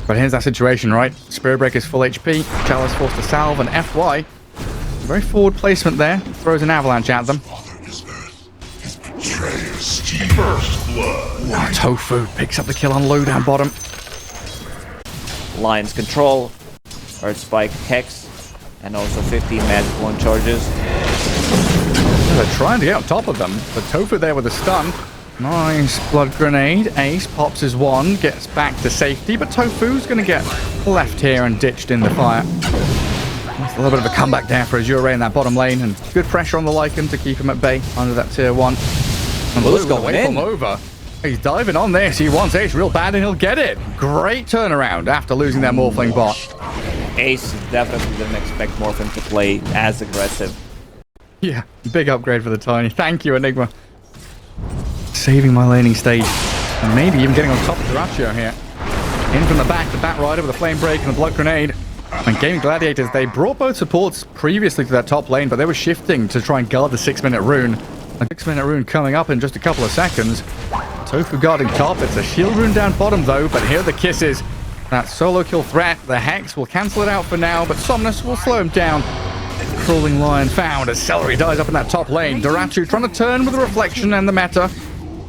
But here's that situation, right? Spirit Breaker's full HP, Chalice forced to salve, and FY, very forward placement there, throws an avalanche at them. First blood. Tofu picks up the kill on lowdown bottom. Lion's control, Earth Spike, Hex, and also 15 magic one charges. They're trying to get on top of them, but Tofu there with a stun. Nice blood grenade. Ace pops his one, gets back to safety, but Tofu's going to get left here and ditched in the fire. A little bit of a comeback there for AZURE in that bottom lane, and good pressure on the Lycan to keep him at bay under that tier 1. And Blue's going away from over. He's diving on this. He wants Ace real bad, and he'll get it. Great turnaround after losing their Morphling bot. Ace definitely didn't expect Morphling to play as aggressive. Yeah, big upgrade for the Tiny. Thank you, Enigma. Saving my laning stage. And maybe even getting on top of Rapier here. In from the back, the Bat Rider with a Flame Break and a Blood Grenade. And GAIMIN Gladiators, they brought both supports previously to that top lane, but they were shifting to try and guard the 6-minute rune. A 6-minute rune coming up in just a couple of seconds. Tofu guarding top. It's a shield rune down bottom, though, but here are the kisses. That solo kill threat, the Hex will cancel it out for now, but Somnus will slow him down. Crawling Lion found as Celery dies up in that top lane. Dorachu trying to turn with the reflection and the meta.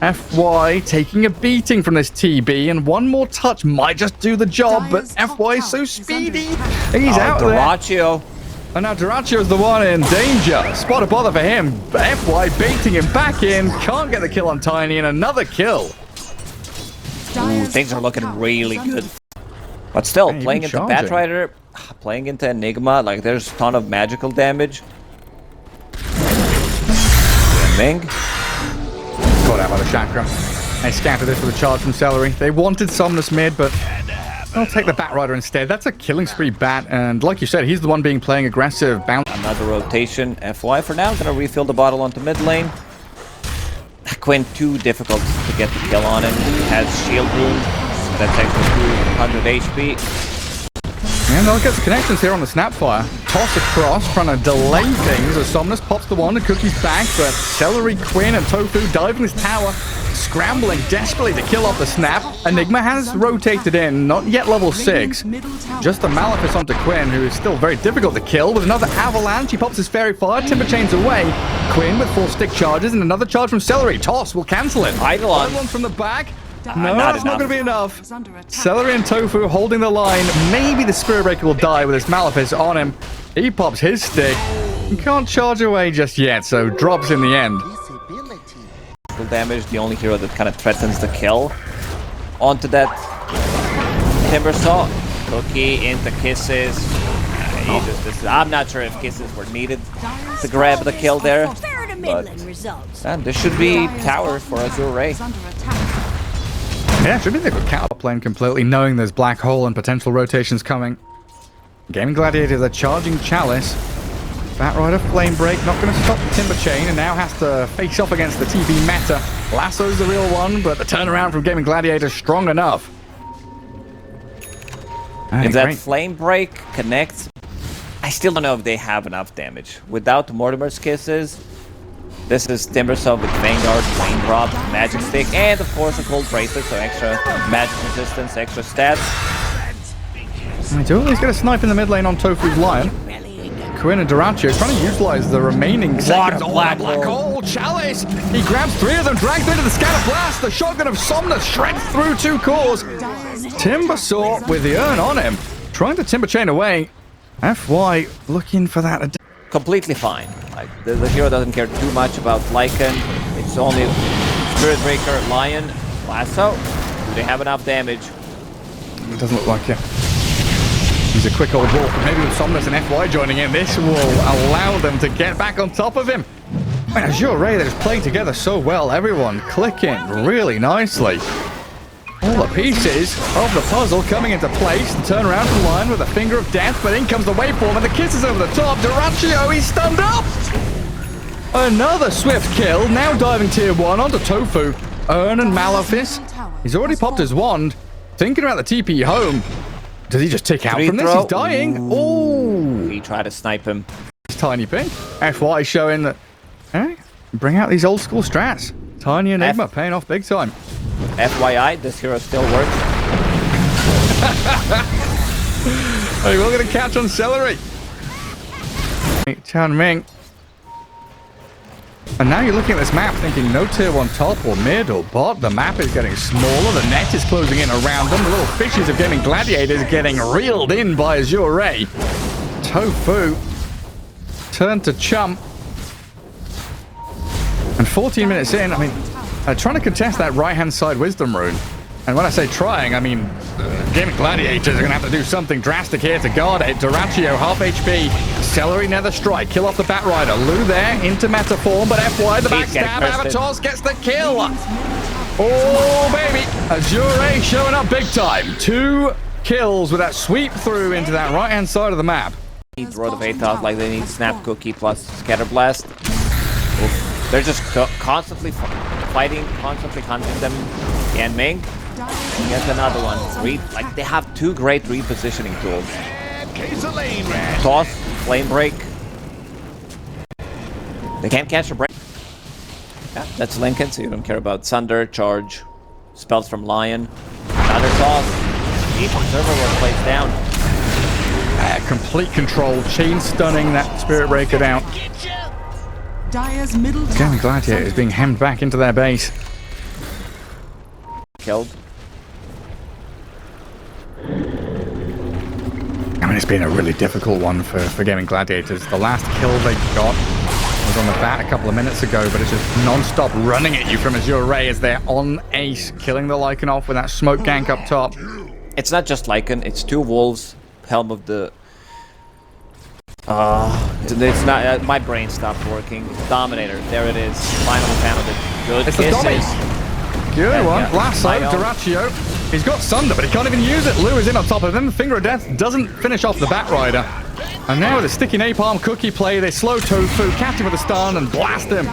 FY taking a beating from this TB, and one more touch might just do the job, but FY is so speedy. He's out Doracio. there. And now Doracio's the one in danger. Spot a bother for him. FY baiting him back in. Can't get the kill on Tiny, and another kill. Ooh, things are looking really good. But still, playing into Bat Rider, playing into Enigma, like there's a ton of magical damage. Ming. Caught out by the Chakra. They scattered this with a charge from Celery. They wanted Somnus mid, but I'll take the Bat Rider instead. That's a killing spree Bat, and like you said, he's the one being playing aggressive. Another rotation. FY for now, gonna refill the bottle onto mid lane. Quinn too difficult to get the kill on him. He has shield rune. That's extra 200 HP. And they'll get the connections here on the Snapfire. Toss across, trying to delay things as Somnus pops the one and Cookie's back, but Celery, Quinn, and Tofu dive in this tower, scrambling desperately to kill off the Snap. Enigma has rotated in, not yet level 6. Just a Malefice onto Quinn, who is still very difficult to kill. With another Avalanche, he pops his Fairy Fire, Timber Chains away. Quinn with 4 stick charges and another charge from Celery. Toss will cancel it. Eidolon. One from the back. No, that's not going to be enough. Celery and Tofu holding the line. Maybe the Spirit Breaker will die with his Malefice on him. He pops his stick. He can't charge away just yet, so drops in the end. Damage, the only hero that kind of threatens the kill. Onto that Timbersaw. Cookie into Kisses. I'm not sure if Kisses were needed to grab the kill there. But this should be tower for AZURE. Yeah, should be the good counter lane completely, knowing there's Black Hole and potential rotations coming. GAIMIN Gladiators are charging Chalice. Bat Rider Flame Break, not going to stop the Timber Chain, and now has to face off against the TB meta. Lasso's the real one, but the turnaround from GAIMIN Gladiators strong enough. If that Flame Break connects, I still don't know if they have enough damage. Without Mortimer's Kisses, this is Timbersaw with Vanguard, Raindrop, Magic Stick, and of course a Cold Bracelet, so extra magic resistance, extra stats. He's got a snipe in the mid lane on Tofu's Lion. Quinn and Doracio trying to utilize the remaining seconds. Black Hole Chalice! He grabs 3 of them, drags them into the Scatter Blast. The shotgun of Somnus shreds through 2 cores. Timbersaw with the urn on him, trying to Timber Chain away. FY looking for that. Completely fine. Like the hero doesn't care too much about Lycan. It's only Spirit Breaker, Lion, Lasso. Do they have enough damage? It doesn't look like it. He's a quick old wolf. Maybe with Somnus and FY joining in, this will allow them to get back on top of him. And AZURE, they're just playing together so well. Everyone clicking really nicely. All the pieces of the puzzle coming into place. The turnaround from Lion with a Finger of Death, but in comes the waveform and the kisses over the top. Doracio, he's stunned up! Another swift kill, now diving tier 1 onto Tofu. Urn and Malefice. He's already popped his wand. Thinking about the TP home. Does he just tick out from this? He's dying. Oh! He tried to snipe him. Tiny Pink. FY showing that, hey, bring out these old school strats. Tiny Enigma paying off big time. FYI, this hero still works. Hey, we're going to catch on Celery. Chan Ming. And now you're looking at this map thinking no tier 1 top or mid or bot. The map is getting smaller. The net is closing in around them. The little fishes of Gaming Gladiators getting reeled in by AZURE. Tofu turned to chump. And 14 minutes in, I mean, trying to contest that right-hand side Wisdom Rune. And when I say trying, I mean, Gaming Gladiators are going to have to do something drastic here to guard it. Doratio, half HP. Celery, Nether Strike. Kill off the Batrider. Lou there, into meta form, but FY, the backstab. AZURE gets the kill. Oh, baby. AZURE showing up big time. 2 kills with that sweep through into that right-hand side of the map. Need Road of Atos like they need Snap Cookie plus Scatter Blast. Oof. They're just constantly fighting, constantly hunting them. And Ming. Get another one. Like they have 2 great repositioning tools. Toss, Flame Break. They can't catch a break. Yeah, that's Lincoln, so you don't care about Sunder, Charge, spells from Lion. Another toss. Deep Observer Work plays down. Complete control, chain stunning that Spirit Breaker down. Gaming Gladiator is being hemmed back into their base. Killed. I mean, it's been a really difficult one for Gaming Gladiators. The last kill they got was on the bat a couple of minutes ago, but it's just non-stop running at you from AZURE as they're on ace, killing the Lycan off with that smoke gank up top. It's not just Lycan, it's 2 wolves, Helm of the... it's not... my brain stopped working. Dominator, there it is. Finally found it. Good it's kisses. The good one. Lasso, Doratio. He's got Sunder, but he can't even use it. Lou is in on top of him. Finger of Death doesn't finish off the Batrider. And now with a sticky napalm cookie play, they slow Tofu, catch him with a stun, and blast him.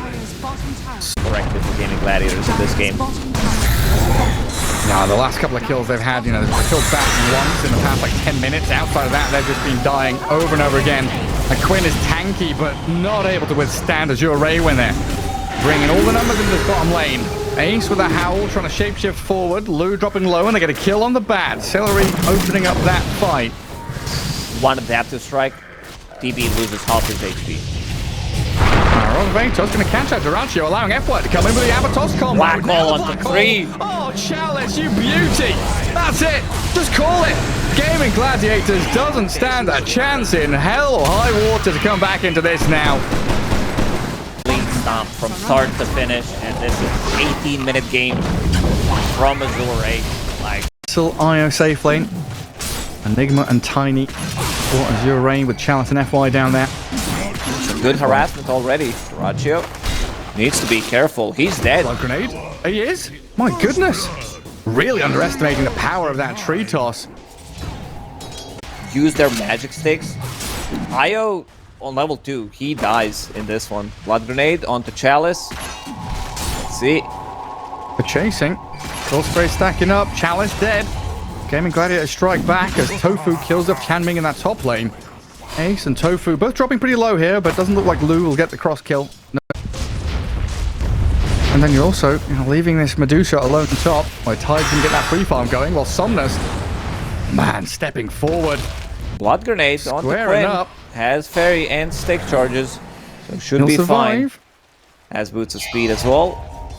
Corrected for Gaming Gladiators in this game. Now, the last couple of kills they've had, you know, they've killed back once in the past, like, 10 minutes. Outside of that, they've just been dying over and over again. And Quinn is tanky, but not able to withstand AZURE when they're bringing all the numbers into this bottom lane. Ace with a howl, trying to shapeshift forward. Lou dropping low, and they get a kill on the bat. Celery opening up that fight. One adaptive strike. DB loses half his HP. Road of Atos going to catch out Doratio, allowing FY to come in with the Abatos combo. Black hole on the 3. Oh, Chalice, you beauty. That's it. Just call it. Gaming Gladiators doesn't stand a chance in hell or high water to come back into this now. Stomp from start to finish, and this is 18-minute game from AZURE. Like still IO safe lane. Enigma and Tiny for AZURE with Chalice and FY down there. Good harassment already. Doratio needs to be careful. He's dead. Blood grenade. He is? My goodness. Really underestimating the power of that tree toss. Use their magic sticks. IO on level 2, he dies in this one. Blood grenade onto Chalice. Let's see. For chasing. Cold spray stacking up. Chalice dead. Gaming Gladiator strike back as Tofu kills off Chanming in that top lane. Ace and Tofu both dropping pretty low here, but doesn't look like Lou will get the cross kill. No. And then you're also leaving this Medusa alone on top, where Tide can get that free farm going, while Somnus, man, stepping forward. Blood grenade on the Quinn. Up. Has fairy and stick charges, so should be fine. Has boots of speed as well.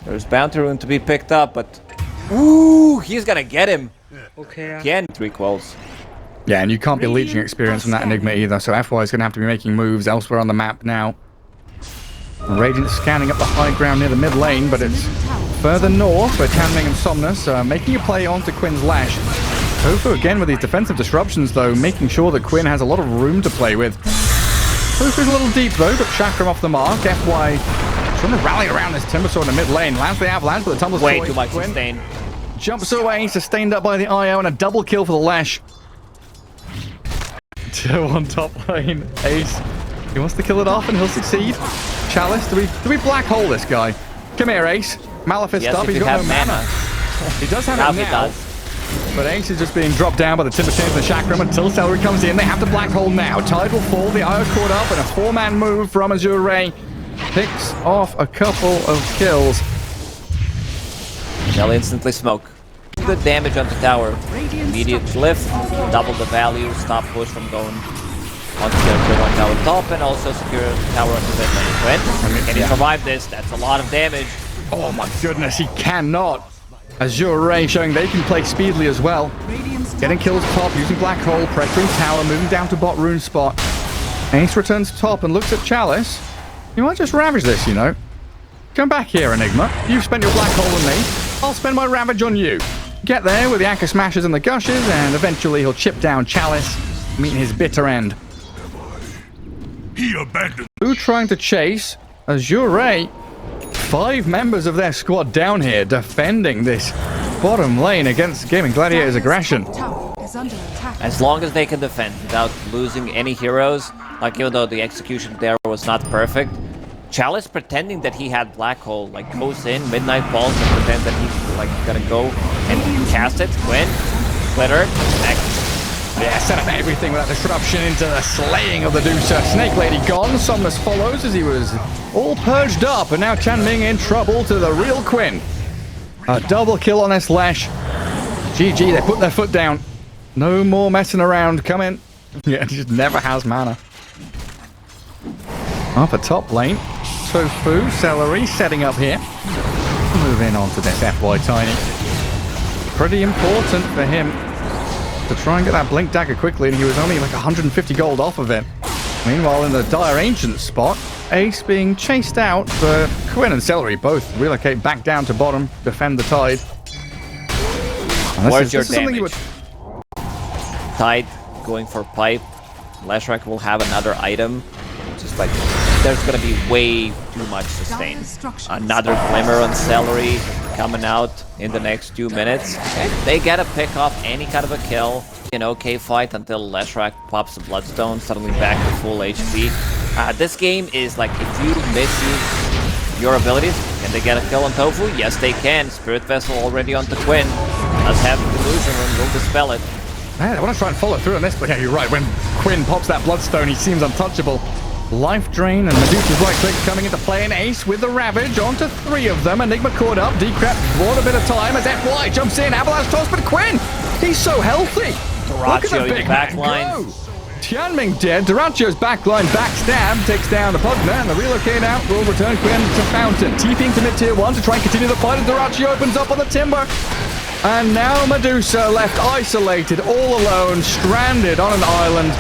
There's bounty rune to be picked up, but ooh, he's gonna get him. Okay. Again, 3 quells. Yeah, and you can't be leeching experience from that Enigma either, so FY is gonna have to be making moves elsewhere on the map now. Radiant scanning up the high ground near the mid lane, but it's further north where Chanming and Somnus making a play onto Quinn's Lash. Tofu again with these defensive disruptions though, making sure that Quinn has a lot of room to play with. Tofu's a little deep though, but Chakram off the mark. FY trying to rally around this Timbersaw in the mid lane. Lands the avalanche, but the tumbles way too much sustain. Jumps away, sustained up by the IO, and a double kill for the Lash. Tier 1 top lane. Ace. He wants to kill it off and he'll succeed. Chalice, do we black hole this guy? Come here, Ace. Maleficent yes, up, he's got no mana. He does have it now. But Ace is just being dropped down by the Timber Chains and the Chakram until Celery comes in. They have the black hole now. Tide will fall. The IO caught up and a 4-man move from AZURE picks off a couple of kills. They'll instantly smoke. good damage on the tower. Immediate lift, double the value, stop push from going onto the tier 1 tower top, and also secure the tower onto the mid lane. Quinn, can he survive this? That's a lot of damage. Oh my goodness, he cannot. AZURE showing they can play speedily as well. Getting kills top, using Black Hole, pressuring tower, moving down to bot rune spot. Ace returns top and looks at Chalice. You might just ravage this, you know. Come back here, Enigma. You've spent your Black Hole on me. I'll spend my ravage on you. Get there with the Anchor Smashes and the Gushes, and eventually he'll chip down Chalice, meeting his bitter end. He abandoned. Who trying to chase? AZURE. 5 members of their squad down here defending this bottom lane against GAIMIN Gladiator's aggression. As long as they can defend without losing any heroes, like even though the execution there was not perfect, Chalice pretending that he had Black Hole, like goes in, Midnight Balls, and pretend that he's like gonna go and cast it, win, glitter, next. Yeah, set up everything with that disruption into the slaying of the Deucer. Snake Lady gone, Somnus follows as he was all purged up, and now Chanming in trouble to the real Quinn. A double kill on this Lesh. GG, they put their foot down. No more messing around, come in. Yeah, he just never has mana. Up a top lane. Tofu, Celery setting up here. Moving on to this FY Tiny. Pretty important for him to try and get that Blink Dagger quickly, and he was only like 150 gold off of it. Meanwhile, in the Dire Ancient spot, Ace being chased out, but Quinn and Celery both relocate back down to bottom, defend the Tide. Where's your damage? Tide going for pipe. Leshrac will have another item. Just like, there's gonna be way too much sustain. Another Glimmer on Celery coming out in the next few minutes. They gotta pick off any kind of a kill. An okay fight until Leshrac pops a Bloodstone, suddenly back to full HP. This game is like, if you misuse your abilities, can they get a kill on Tofu? Yes, they can. Spirit Vessel already onto Quinn. Let's have the Delusion Room, we'll dispel it. Man, I want to try and follow through on this, but yeah, you're right. When Quinn pops that Bloodstone, he seems untouchable. Life Drain and Medusa's right click coming into play, and Ace with the Ravage onto 3 of them. Enigma caught up, Decrep bought a bit of time as FY jumps in, Avalanche toss, but Quinn, he's so healthy. Dyrachyo in the backline. Chanming dead, Dyrachyo's backline backstab, takes down the Pugna, and the relocate out will return Quinn to Fountain. TPing to mid tier 1 to try and continue the fight, and Dyrachyo opens up on the Timber. And now Medusa left isolated, all alone, stranded on an island.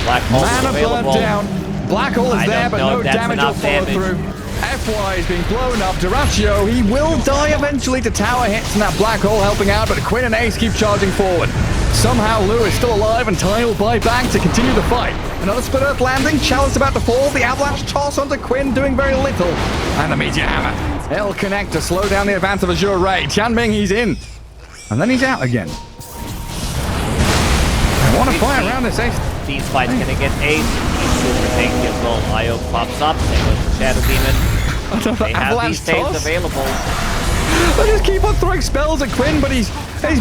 Black Hole Mana available. burned down. Black Hole is there, but no damage will follow through. FY is being blown up. Dyrachyo, he will die eventually to tower hits and that Black Hole helping out, but Quinn and Ace keep charging forward. Somehow Lou is still alive and Ty will buy back to continue the fight. Another Split Earth landing, Chalice about to fall, the Avalanche toss onto Quinn doing very little. And the Meteor Hammer. It'll connect to slow down the advance of AZURE. Chanming, he's in. And then he's out again. I want to fight around this Ace. These fights gonna get Ace. He's super tanky as well. Io pops up, same with the Shadow Demon. They have these saves available. I just keep on throwing spells at Quinn, but he's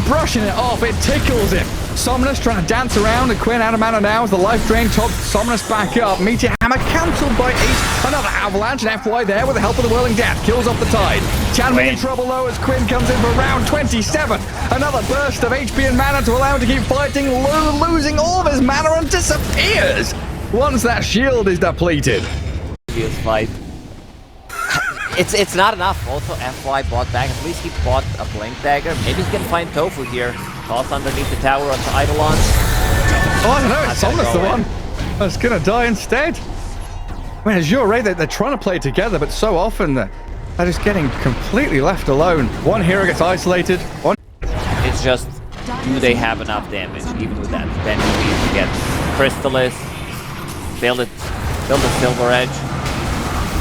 brushing it off. It tickles him. Somnus trying to dance around, and Quinn out of mana now as the life drain tops Somnus back up. Meteor Hammer cancelled by Ace. Another Avalanche, and FY there with the help of the Whirling Death. Kills off the Tide. Chanming in trouble though as Quinn comes in for round 27. Another burst of HP and mana to allow him to keep fighting. Losing all of his mana and disappears once that shield is depleted. Previous fight. It's not enough. Also, FY bought back. At least he bought a Blink Dagger. Maybe he can find Tofu here. Toss underneath the tower onto Eidolon. Oh, I don't know. It's Somnus the one that's gonna die instead. I mean, AZURE, they're trying to play together, but so often they're just getting completely left alone. One hero gets isolated. It's just, do they have enough damage, even with that? Then you need to get Crystallis, build a Silver Edge.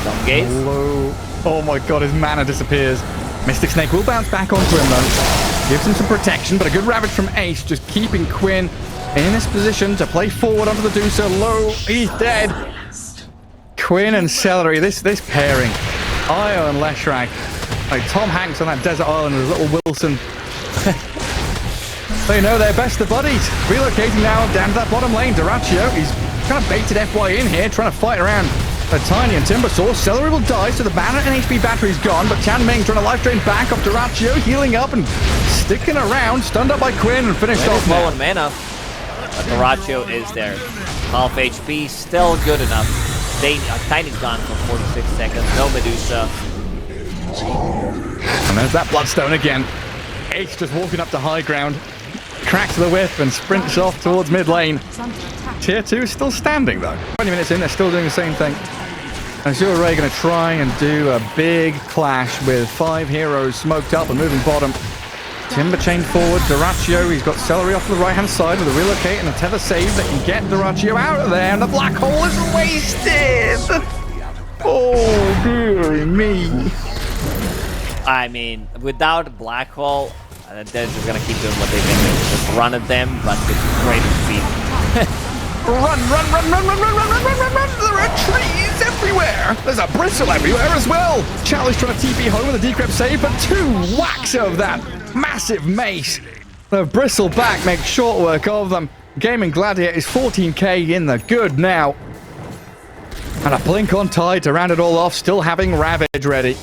Some gaze. Oh my god, his mana disappears. Mystic Snake will bounce back onto him though. Gives him some protection, but a good Ravage from Ace, just keeping Quinn in this position to play forward onto the Deucer. Low, he's dead. Quinn and Celery, this pairing. Io and Leshrac. Like Tom Hanks on that desert island with little Wilson. They know they're best of buddies. Relocating now down to that bottom lane. Dyrachyo, he's kind of baited FY in here, trying to fight around a Tiny and Timber Source. Celery will die, so the mana and HP battery's gone, but Chanming trying to life drain back off Dyrachyo, healing up and sticking around, stunned up by Quinn and finished off low now. on mana, but Dyrachyo is there. Half HP, still good enough. Tiny's gone for 46 seconds, no Medusa. And there's that Bloodstone again. Ace just walking up to high ground, cracks the whip and sprints off towards mid lane. Tier 2 is still standing though. 20 minutes in, they're still doing the same thing. AZURE going to try and do a big clash with 5 heroes smoked up and moving bottom. Timber chain forward, Dyrachyo, he's got Celery off to the right-hand side with a relocate and a tether save that can get Dyrachyo out of there, and the black hole is wasted! Oh, dearie me. I mean, without black hole, they're just gonna keep doing what they've been doing. Just run at them, but with greater speed. Run! There are trees everywhere! There's a bristle everywhere as well! Charlie's trying to TP home with a decrypt save, but 2 whacks of that massive mace. The bristle back makes short work of them. GAIMIN Gladiator is 14k in the good now. And a blink on Tide to round it all off, still having Ravage ready.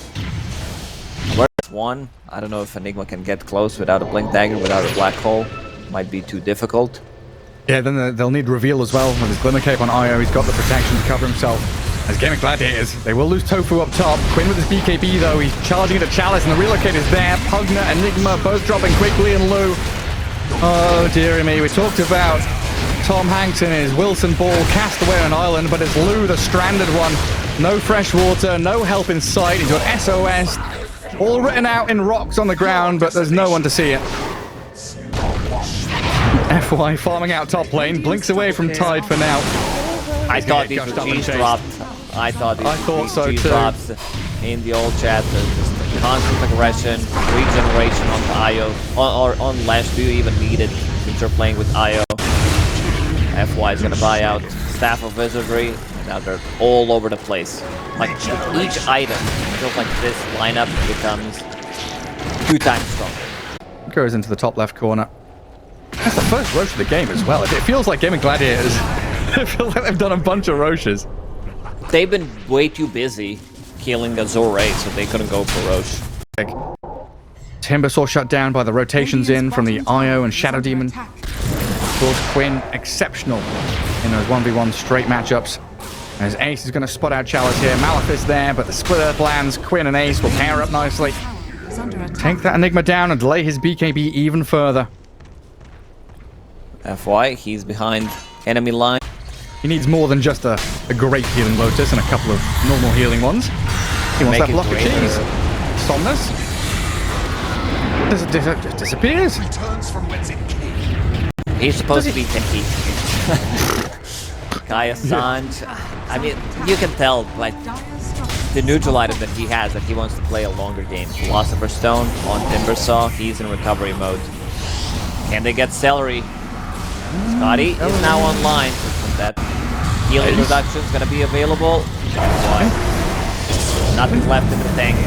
Where's one? I don't know if Enigma can get close without a blink dagger, without a black hole. Might be too difficult. Yeah, then they'll need reveal as well. With his Glimmer Cape on Io, he's got the protection to cover himself. As GAIMIN Gladiators, they will lose Tofu up top. Quinn with his BKB though, he's charging into Chalice and the relocate is there. Pugna, Enigma, both dropping quickly and Lou. Oh dearie me, we talked about Tom Hanks and his Wilson ball cast away on an island, but it's Lou, the stranded one. No fresh water, no help in sight. He's got SOS, all written out in rocks on the ground, but there's no one to see it. FY farming out top lane, blinks away from Tide for now. I thought these were G's dropped. I thought so G too. drops in the old chat. Just constant aggression, regeneration on the IO, or on Lash. Do you even need it since you're playing with IO? FY is gonna buy out Staff of Wizardry, and now they're all over the place. Like each item, it feels like this lineup becomes 2 times stronger. Goes into the top left corner. That's the first Roche of the game as well. It feels like GAIMIN Gladiators. It feels like they've done a bunch of Roches. They've been way too busy killing AZURE, so they couldn't go for Roche. Timber saw shut down by the rotations in from the Io and Shadow Demon. Of course, Quinn, exceptional in those 1v1 straight matchups. As Ace is going to spot out Chalice here. Malefice there, but the split earth lands. Quinn and Ace will pair up nicely. Take that Enigma down and delay his BKB even further. FY, he's behind enemy line. He needs more than just a great healing Lotus and a couple of normal healing ones. He wants that block of cheese. Somnus. Just disappears. He's supposed to be techie. Kaya Sanj. I mean, you can tell by the neutral item that he has that he wants to play a longer game. Philosopher's Stone on Timbersaw. He's in recovery mode. Can they get Celery? Scotty is now online. That healing reduction is going to be available. Nothing left in the tank.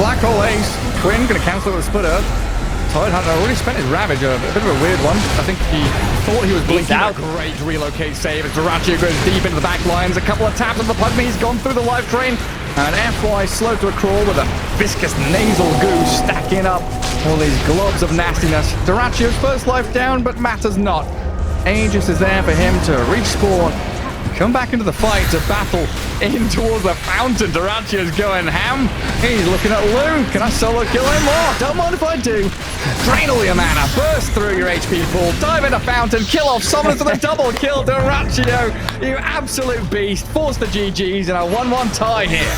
Black Hole Ace. Quinn going to cancel with a split earth. Tide Hunter already spent his Ravage, a bit of a weird one. I think he thought he was blinking out. A great relocate save as Dyrachyo goes deep into the back lines. A couple of taps of the Pugna. He's gone through the life drain. And FY slowed to a crawl with a viscous nasal goo stacking up all these globs of nastiness. Dyrachyo's first life down, but matters not. Aegis is there for him to respawn, come back into the fight to battle in towards the fountain. Dyrachyo's going ham. He's looking at Lou. Can I solo kill him? Oh, don't mind if I do. Drain all your mana, burst through your HP pool, dive into fountain, kill off Summoners with a double kill. Dyrachyo, you absolute beast. Force the GGs in a 1-1 tie here.